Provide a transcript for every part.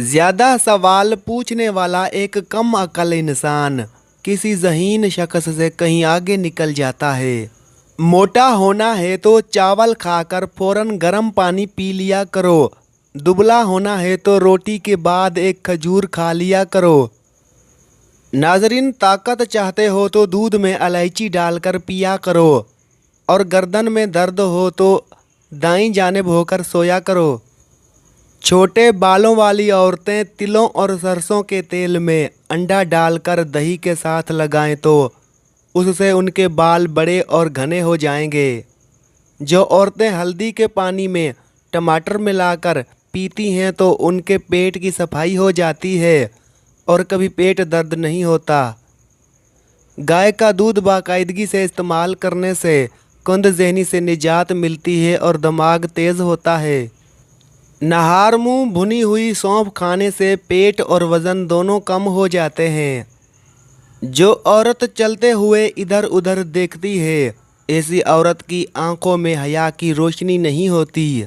ज्यादा सवाल पूछने वाला एक कम अक्ल इंसान किसी ज़हीन शख्स से कहीं आगे निकल जाता है। मोटा होना है तो चावल खाकर फौरन गर्म पानी पी लिया करो। दुबला होना है तो रोटी के बाद एक खजूर खा लिया करो। नाजरीन, ताकत चाहते हो तो दूध में इलायची डालकर पिया करो और गर्दन में दर्द हो तो दाईं जानिब होकर सोया करो। छोटे बालों वाली औरतें तिलों और सरसों के तेल में अंडा डालकर दही के साथ लगाएं तो उससे उनके बाल बड़े और घने हो जाएंगे। जो औरतें हल्दी के पानी में टमाटर मिलाकर पीती हैं तो उनके पेट की सफाई हो जाती है और कभी पेट दर्द नहीं होता। गाय का दूध बाकायदगी से इस्तेमाल करने से कुंद ज़हनी से निजात मिलती है और दिमाग तेज़ होता है। नहार मुंह भुनी हुई सौंफ खाने से पेट और वज़न दोनों कम हो जाते हैं। जो औरत चलते हुए इधर उधर देखती है, ऐसी औरत की आंखों में हया की रोशनी नहीं होती।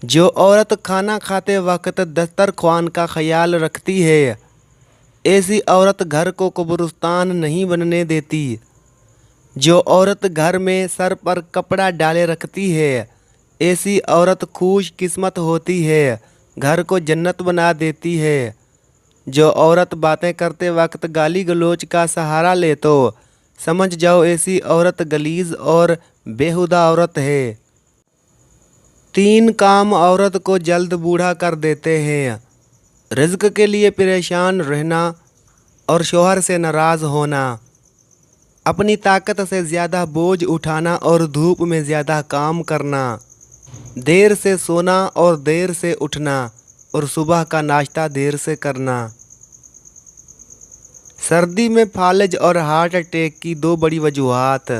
जो औरत खाना खाते वक्त दस्तरख्वान का ख्याल रखती है, ऐसी औरत घर को कब्रिस्तान नहीं बनने देती। जो औरत घर में सर पर कपड़ा डाले रखती है, ऐसी औरत खुश किस्मत होती है, घर को जन्नत बना देती है। जो औरत बातें करते वक्त गाली गलौज का सहारा ले तो समझ जाओ ऐसी औरत गलीज और बेहुदा औरत है। 3 काम औरत को जल्द बूढ़ा कर देते हैं: रिज्क के लिए परेशान रहना और शौहर से नाराज़ होना, अपनी ताकत से ज़्यादा बोझ उठाना और धूप में ज़्यादा काम करना, देर से सोना और देर से उठना और सुबह का नाश्ता देर से करना। सर्दी में फालिज और हार्ट अटैक की 2 बड़ी वजूहात।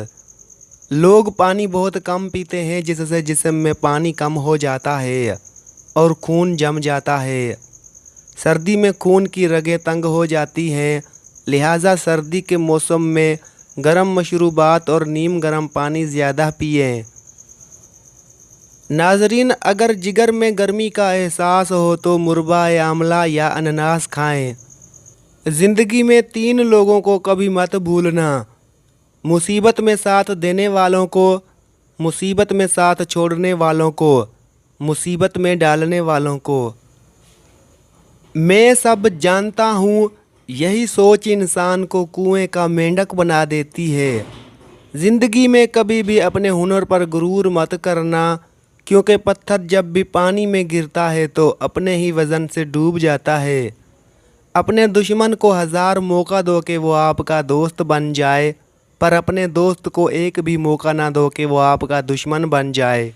लोग पानी बहुत कम पीते हैं जिससे जिस्म में पानी कम हो जाता है और खून जम जाता है। सर्दी में खून की रगें तंग हो जाती हैं, लिहाजा सर्दी के मौसम में गर्म मशरूबात और नीम गर्म पानी ज़्यादा पिएं। नाजरीन, अगर जिगर में गर्मी का एहसास हो तो मुरब्बा आमला या अनानास खाएं। ज़िंदगी में 3 लोगों को कभी मत भूलना: मुसीबत में साथ देने वालों को, मुसीबत में साथ छोड़ने वालों को, मुसीबत में डालने वालों को। मैं सब जानता हूँ, यही सोच इंसान को कुएं का मेंढक बना देती है। ज़िंदगी में कभी भी अपने हुनर पर गुरूर मत करना, क्योंकि पत्थर जब भी पानी में गिरता है तो अपने ही वज़न से डूब जाता है। अपने दुश्मन को 1000 मौका दो कि वो आपका दोस्त बन जाए, पर अपने दोस्त को एक भी मौका ना दो कि वो आपका दुश्मन बन जाए।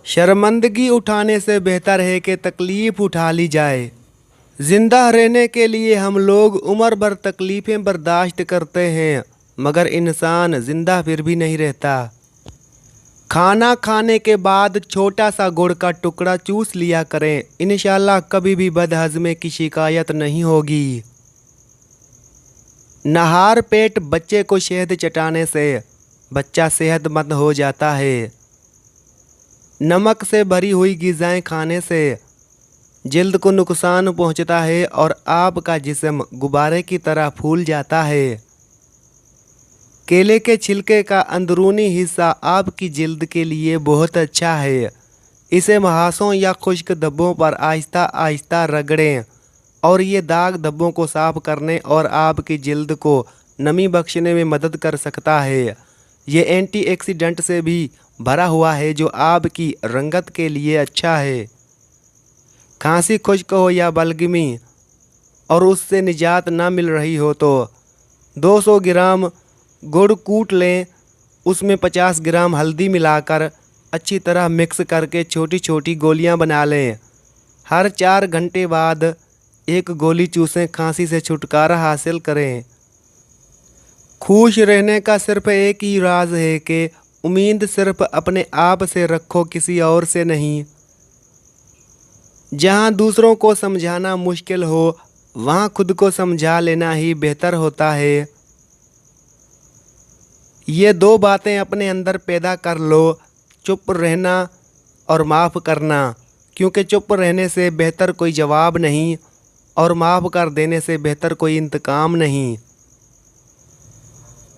शर्मिंदगी उठाने से बेहतर है कि तकलीफ़ उठा ली जाए। ज़िंदा रहने के लिए हम लोग उम्र भर तकलीफ़ें बर्दाश्त करते हैं, मगर इंसान ज़िंदा फिर भी नहीं रहता। खाना खाने के बाद छोटा सा गुड़ का टुकड़ा चूस लिया करें, इंशाल्लाह कभी भी बदहज़मी की शिकायत नहीं होगी। नहार पेट बच्चे को शहद चटाने से बच्चा सेहतमंद हो जाता है। नमक से भरी हुई ग़िज़ाएं खाने से जल्द को नुकसान पहुंचता है और आपका जिस्म गुब्बारे की तरह फूल जाता है। केले के छिलके का अंदरूनी हिस्सा आपकी जल्द के लिए बहुत अच्छा है। इसे महासों या खुश्क धब्बों पर आहिस्ता आहिस्ता रगड़ें और ये दाग धब्बों को साफ करने और आपकी जल्द को नमी बख्शने में मदद कर सकता है। ये एंटीऑक्सीडेंट से भी भरा हुआ है जो आपकी रंगत के लिए अच्छा है। खांसी, खुश्क हो या बलगमी और उससे निजात ना मिल रही हो तो 200 ग्राम गुड़ कूट लें, उसमें 50 ग्राम हल्दी मिलाकर अच्छी तरह मिक्स करके छोटी छोटी गोलियां बना लें। हर 4 घंटे बाद एक गोली चूसें, खांसी से छुटकारा हासिल करें। खुश रहने का सिर्फ एक ही राज है कि उम्मीद सिर्फ अपने आप से रखो, किसी और से नहीं। जहाँ दूसरों को समझाना मुश्किल हो, वहाँ खुद को समझा लेना ही बेहतर होता है। ये 2 बातें अपने अंदर पैदा कर लो: चुप रहना और माफ़ करना, क्योंकि चुप रहने से बेहतर कोई जवाब नहीं और माफ़ कर देने से बेहतर कोई इंतकाम नहीं।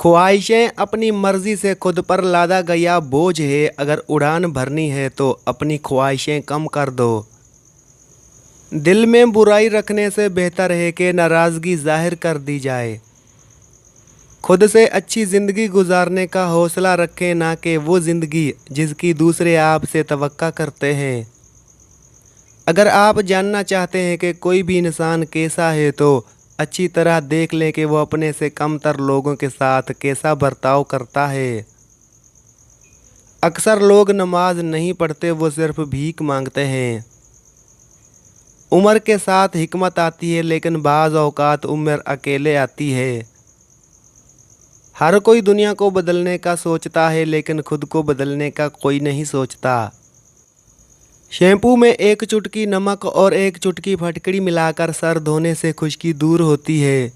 ख्वाहिशें अपनी मर्ज़ी से खुद पर लादा गया बोझ है, अगर उड़ान भरनी है तो अपनी ख्वाहिशें कम कर दो। दिल में बुराई रखने से बेहतर है कि नाराज़गी ज़ाहिर कर दी जाए। खुद से अच्छी ज़िंदगी गुजारने का हौसला रखें, ना कि वो ज़िंदगी जिसकी दूसरे आपसे तवक्का करते हैं। अगर आप जानना चाहते हैं कि कोई भी इंसान कैसा है तो अच्छी तरह देख लें कि वो अपने से कमतर लोगों के साथ कैसा बर्ताव करता है। अक्सर लोग नमाज नहीं पढ़ते, वो सिर्फ भीख मांगते हैं। उम्र के साथ हिकमत आती है, लेकिन बाज़ औक़ात उम्र अकेले आती है। हर कोई दुनिया को बदलने का सोचता है, लेकिन खुद को बदलने का कोई नहीं सोचता। शैम्पू में एक चुटकी नमक और एक चुटकी फटकड़ी मिलाकर सर धोने से खुश्की दूर होती है।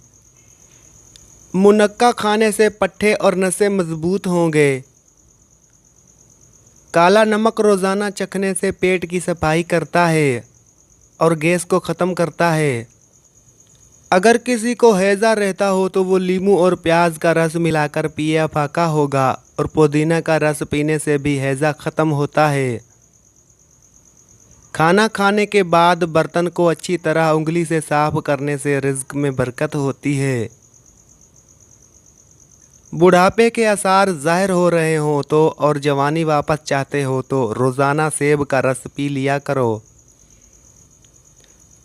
मुनक्का खाने से पट्ठे और नसें मजबूत होंगे। काला नमक रोज़ाना चखने से पेट की सफाई करता है और गैस को ख़त्म करता है। अगर किसी को हैज़ा रहता हो तो वो नींबू और प्याज का रस मिलाकर पिए फाका होगा, और पुदीना का रस पीने से भी हैज़ा ख़त्म होता है। खाना खाने के बाद बर्तन को अच्छी तरह उंगली से साफ करने से रिज़्क में बरकत होती है। बुढ़ापे के आसार ज़ाहिर हो रहे हों तो और जवानी वापस चाहते हो तो रोज़ाना सेब का रस पी लिया करो।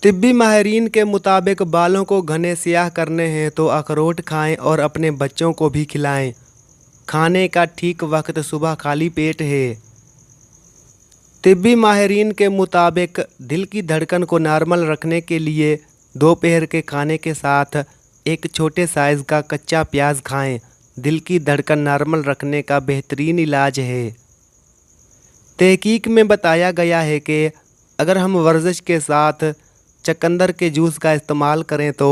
तिब्बी माहिरीन के मुताबिक बालों को घने स्याह करने हैं तो अखरोट खाएं और अपने बच्चों को भी खिलाएं। खाने का ठीक वक्त सुबह खाली पेट है। तिब्बी माहिरीन के मुताबिक दिल की धड़कन को नॉर्मल रखने के लिए दोपहर के खाने के साथ एक छोटे साइज़ का कच्चा प्याज खाएं। दिल की धड़कन नॉर्मल रखने का बेहतरीन इलाज है। तहकीक में बताया गया है कि अगर हम वर्जिश के साथ चकंदर के जूस का इस्तेमाल करें तो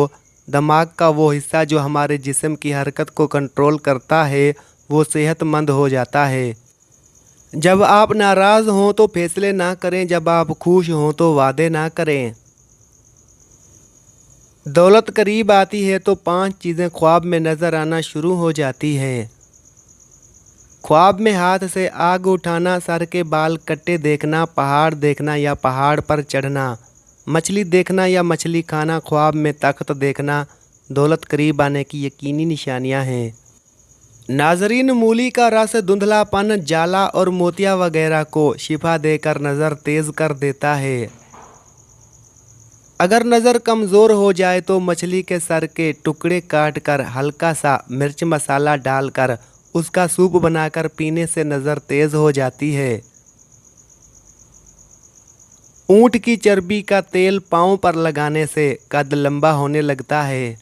दिमाग का वो हिस्सा जो हमारे जिस्म की हरकत को कंट्रोल करता है वो सेहतमंद हो जाता है। जब आप नाराज़ हों तो फैसले ना करें, जब आप खुश हों तो वादे ना करें। दौलत करीब आती है तो 5 चीज़ें ख्वाब में नज़र आना शुरू हो जाती हैं। ख्वाब में हाथ से आग उठाना, सर के बाल कट्टे देखना, पहाड़ देखना या पहाड़ पर चढ़ना, मछली देखना या मछली खाना, ख्वाब में तख्त देखना दौलत करीब आने की यकीनी निशानियां हैं। नाजरीन, मूली का रस धुंधलापन, जाला और मोतिया वगैरह को शिफा देकर नज़र तेज़ कर देता है। अगर नज़र कमज़ोर हो जाए तो मछली के सर के टुकड़े काट कर हल्का सा मिर्च मसाला डालकर उसका सूप बनाकर पीने से नज़र तेज़ हो जाती है। ऊँट की चर्बी का तेल पाँव पर लगाने से कद लंबा होने लगता है।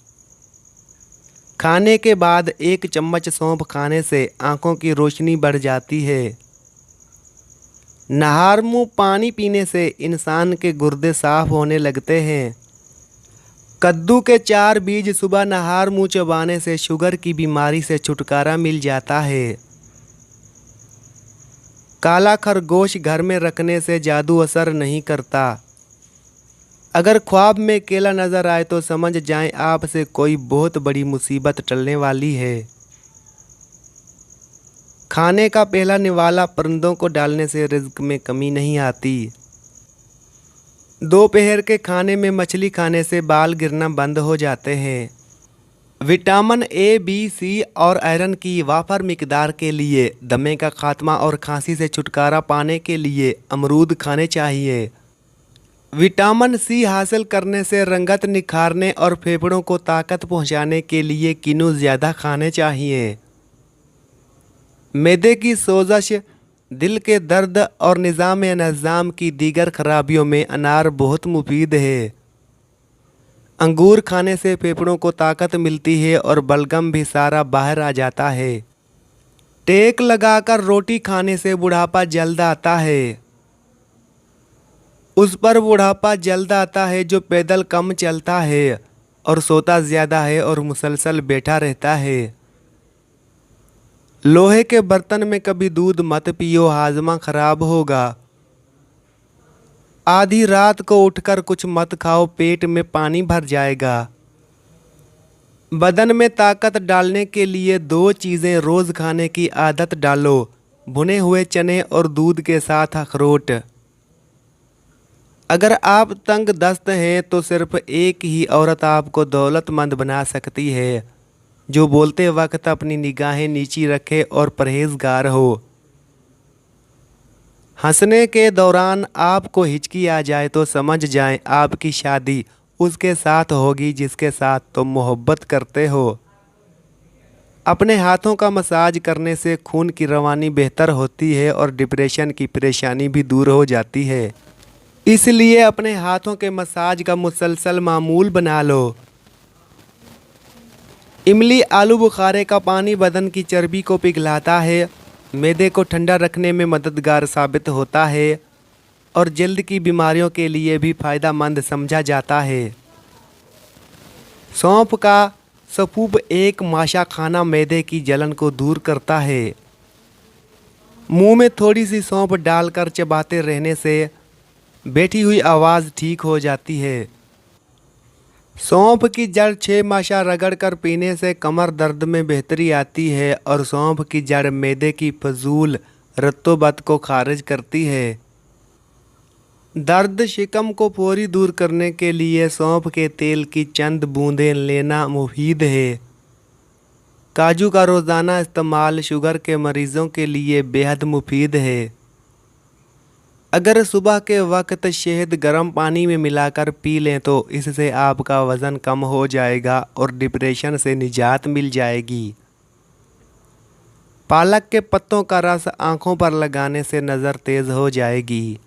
खाने के बाद 1 चम्मच सौंफ खाने से आँखों की रोशनी बढ़ जाती है। नहर मुँह पानी पीने से इंसान के गुर्दे साफ होने लगते हैं। कद्दू के 4 बीज सुबह नहर मुँह चबाने से शुगर की बीमारी से छुटकारा मिल जाता है। काला खरगोश घर में रखने से जादू असर नहीं करता। अगर ख्वाब में केला नज़र आए तो समझ जाएं आपसे कोई बहुत बड़ी मुसीबत टलने वाली है। खाने का पहला निवाला परिंदों को डालने से रिज़्क में कमी नहीं आती। दोपहर के खाने में मछली खाने से बाल गिरना बंद हो जाते हैं। विटामिन ए, बी, सी और आयरन की वाफर मिकदार के लिए दमे का खात्मा और खांसी से छुटकारा पाने के लिए अमरूद खाने चाहिए। विटामिन सी हासिल करने से रंगत निखारने और फेफड़ों को ताकत पहुंचाने के लिए किनू ज़्यादा खाने चाहिए। मैदे की सोजश, दिल के दर्द और निज़ाम की दीगर खराबियों में अनार बहुत मुफीद है। अंगूर खाने से फेफड़ों को ताकत मिलती है और बलगम भी सारा बाहर आ जाता है। टेक लगाकर रोटी खाने से बुढ़ापा जल्द आता है। उस पर बुढ़ापा जल्द आता है जो पैदल कम चलता है और सोता ज़्यादा है और मुसलसल बैठा रहता है। लोहे के बर्तन में कभी दूध मत पियो, हाजमा खराब होगा। आधी रात को उठकर कुछ मत खाओ, पेट में पानी भर जाएगा। बदन में ताकत डालने के लिए 2 चीज़ें रोज़ खाने की आदत डालो, भुने हुए चने और दूध के साथ अखरोट। अगर आप तंग दस्त हैं तो सिर्फ एक ही औरत आपको दौलतमंद बना सकती है, जो बोलते वक्त अपनी निगाहें नीची रखे और परहेजगार हो। हंसने के दौरान आपको हिचकी आ जाए तो समझ जाएं आपकी शादी उसके साथ होगी जिसके साथ तुम मोहब्बत करते हो। अपने हाथों का मसाज करने से खून की रवानी बेहतर होती है और डिप्रेशन की परेशानी भी दूर हो जाती है। इसलिए अपने हाथों के मसाज का मुसलसल मामूल बना लो। इमली आलू बुखारे का पानी बदन की चर्बी को पिघलाता है, मैदे को ठंडा रखने में मददगार साबित होता है और जल्द की बीमारियों के लिए भी फ़ायदेमंद समझा जाता है। सौंफ का सपूप एक माशा खाना मैदे की जलन को दूर करता है। मुंह में थोड़ी सी सौंफ डालकर चबाते रहने से बैठी हुई आवाज़ ठीक हो जाती है। सौंफ की जड़ 6 माशा रगड़कर पीने से कमर दर्द में बेहतरी आती है और सौंफ की जड़ मैदे की फजूल रत्तोबत को खारिज करती है। दर्द शिकम को फौरी दूर करने के लिए सौंफ के तेल की चंद बूंदें लेना मुफीद है। काजू का रोज़ाना इस्तेमाल शुगर के मरीज़ों के लिए बेहद मुफीद है। अगर सुबह के वक्त शहद गर्म पानी में मिलाकर पी लें तो इससे आपका वज़न कम हो जाएगा और डिप्रेशन से निजात मिल जाएगी। पालक के पत्तों का रस आँखों पर लगाने से नज़र तेज़ हो जाएगी।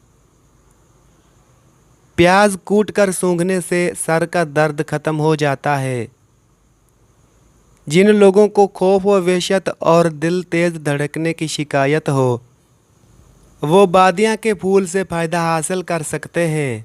प्याज कूटकर सूंघने से सर का दर्द खत्म हो जाता है। जिन लोगों को खौफ व वहशत और दिल तेज़ धड़कने की शिकायत हो वो बादियाँ के फूल से फ़ायदा हासिल कर सकते हैं।